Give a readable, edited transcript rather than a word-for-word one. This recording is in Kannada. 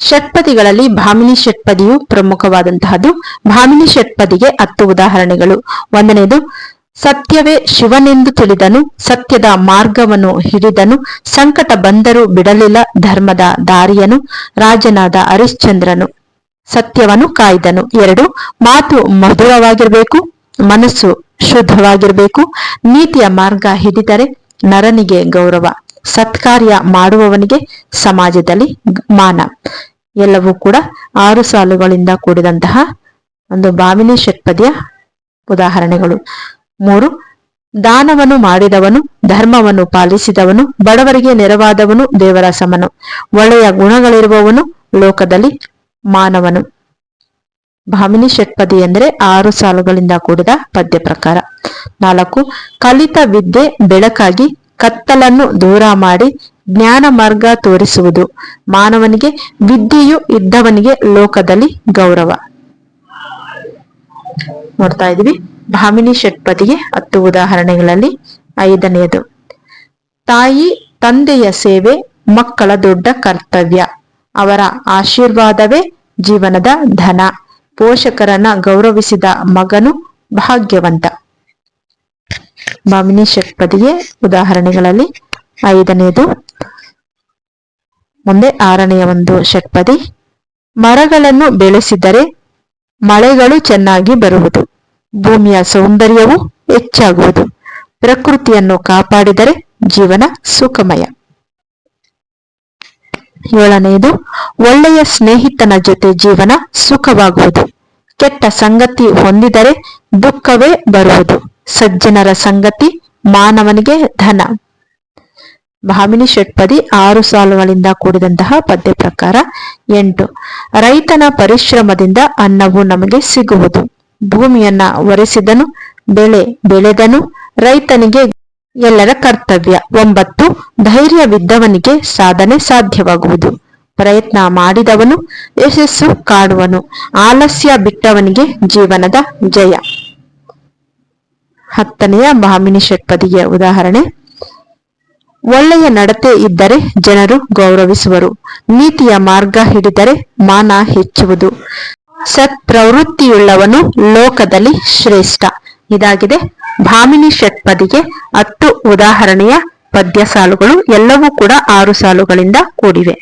ಷಟ್ಪದಿಗಳಲ್ಲಿ ಭಾಮಿನಿ ಷಟ್ಪದಿಯು ಪ್ರಮುಖವಾದಂತಹದ್ದು. ಭಾಮಿನಿ ಷಟ್ಪದಿಗೆ 10 ಉದಾಹರಣೆಗಳು. ಒಂದನೇದು, ಸತ್ಯವೇ ಶಿವನೆಂದು ತಿಳಿದನು, ಸತ್ಯದ ಮಾರ್ಗವನ್ನು ಹಿಡಿದನು, ಸಂಕಟ ಬಂದರೂ ಬಿಡಲಿಲ್ಲ ಧರ್ಮದ ದಾರಿಯನು, ರಾಜನಾದ ಹರಿಶ್ಚಂದ್ರನು ಸತ್ಯವನ್ನು ಕಾಯ್ದನು. 2, ಮಾತು ಮಧುರವಾಗಿರಬೇಕು, ಮನಸ್ಸು ಶುದ್ಧವಾಗಿರಬೇಕು, ನೀತಿಯ ಮಾರ್ಗ ಹಿಡಿದರೆ ನರನಿಗೆ ಗೌರವ, ಸತ್ಕಾರ್ಯ ಮಾಡುವವನಿಗೆ ಸಮಾಜದಲ್ಲಿ ಮಾನ. ಎಲ್ಲವೂ ಕೂಡ 6 ಸಾಲುಗಳಿಂದ ಕೂಡಿದಂತಹ ಒಂದು ಭಾಮಿನಿ ಷಟ್ಪದಿಯ ಉದಾಹರಣೆಗಳು. 3, ದಾನವನ್ನು ಮಾಡಿದವನು, ಧರ್ಮವನ್ನು ಪಾಲಿಸಿದವನು, ಬಡವರಿಗೆ ನೆರವಾದವನು ದೇವರ ಸಮನು, ಒಳ್ಳೆಯ ಗುಣಗಳಿರುವವನು ಲೋಕದಲ್ಲಿ ಮಾನವನು. ಭಾಮಿನಿ ಷಟ್ಪದಿ ಎಂದರೆ 6 ಸಾಲುಗಳಿಂದ ಕೂಡಿದ ಪದ್ಯ ಪ್ರಕಾರ. 4, ಕಲಿತ ವಿದ್ಯೆ ಬೆಳಕಾಗಿ ಕತ್ತಲನ್ನು ದೂರ ಮಾಡಿ ಜ್ಞಾನ ಮಾರ್ಗ ತೋರಿಸುವುದು, ಮಾನವನಿಗೆ ವಿದ್ಯೆಯು ಇದ್ದವನಿಗೆ ಲೋಕದಲ್ಲಿ ಗೌರವ. ನೋಡ್ತಾ ಇದೀವಿ ಭಾಮಿನಿ ಷಟ್ಪದಿಗೆ 10 ಉದಾಹರಣೆಗಳಲ್ಲಿ 5ನೇದು, ತಾಯಿ ತಂದೆಯ ಸೇವೆ ಮಕ್ಕಳ ದೊಡ್ಡ ಕರ್ತವ್ಯ, ಅವರ ಆಶೀರ್ವಾದವೇ ಜೀವನದ ಧನ, ಪೋಷಕರನ್ನ ಗೌರವಿಸಿದ ಮಗನು ಭಾಗ್ಯವಂತ. ಭಾಮಿನಿ ಷಟ್ಪದಿಗೆ ಉದಾಹರಣೆಗಳಲ್ಲಿ 5ನೇದು. ಮುಂದೆ 6ನೆಯ ಒಂದು ಷಟ್ಪದಿ, ಮರಗಳನ್ನು ಬೆಳೆಸಿದರೆ ಮಳೆಗಳು ಚೆನ್ನಾಗಿ ಬರುವುದು, ಭೂಮಿಯ ಸೌಂದರ್ಯವು ಹೆಚ್ಚಾಗುವುದು, ಪ್ರಕೃತಿಯನ್ನು ಕಾಪಾಡಿದರೆ ಜೀವನ ಸುಖಮಯ. 7ನೇದು, ಒಳ್ಳೆಯ ಸ್ನೇಹಿತನ ಜೊತೆ ಜೀವನ ಸುಖವಾಗುವುದು, ಕೆಟ್ಟ ಸಂಗತಿ ಹೊಂದಿದರೆ ದುಃಖವೇ ಬರುವುದು, ಸಜ್ಜನರ ಸಂಗತಿ ಮಾನವನಿಗೆ ಧನ. ಭಾಮಿನಿ ಷಟ್ಪದಿ 6 ಸಾಲುಗಳಿಂದ ಕೂಡಿದಂತಹ ಪದ್ಯ ಪ್ರಕಾರ. 8, ರೈತನ ಪರಿಶ್ರಮದಿಂದ ಅನ್ನವು ನಮಗೆ ಸಿಗುವುದು, ಭೂಮಿಯನ್ನ ಒರೆಸಿದನು, ಬೆಳೆ ಬೆಳೆದನು, ರೈತನಿಗೆ ಎಲ್ಲರ ಕರ್ತವ್ಯ. 9, ಧೈರ್ಯವಿದ್ದವನಿಗೆ ಸಾಧನೆ ಸಾಧ್ಯವಾಗುವುದು, ಪ್ರಯತ್ನ ಮಾಡಿದವನು ಯಶಸ್ಸು ಕಾಣುವನು, ಆಲಸ್ಯ ಬಿಟ್ಟವನಿಗೆ ಜೀವನದ ಜಯ. 10ನೆಯ ಭಾಮಿನಿ ಷಟ್ಪದಿಗೆ ಉದಾಹರಣೆ, ಒಳ್ಳೆಯ ನಡತೆ ಇದ್ದರೆ ಜನರು ಗೌರವಿಸುವರು, ನೀತಿಯ ಮಾರ್ಗ ಹಿಡಿದರೆ ಮಾನ ಹೆಚ್ಚುವುದು, ಸತ್ಪ್ರವೃತ್ತಿಯುಳ್ಳವನು ಲೋಕದಲ್ಲಿ ಶ್ರೇಷ್ಠ. ಇದಾಗಿದೆ ಭಾಮಿನಿ ಷಟ್ಪದಿಗೆ 10 ಉದಾಹರಣೆಯ ಪದ್ಯ ಸಾಲುಗಳು. ಎಲ್ಲವೂ ಕೂಡ 6 ಸಾಲುಗಳಿಂದ ಕೂಡಿವೆ.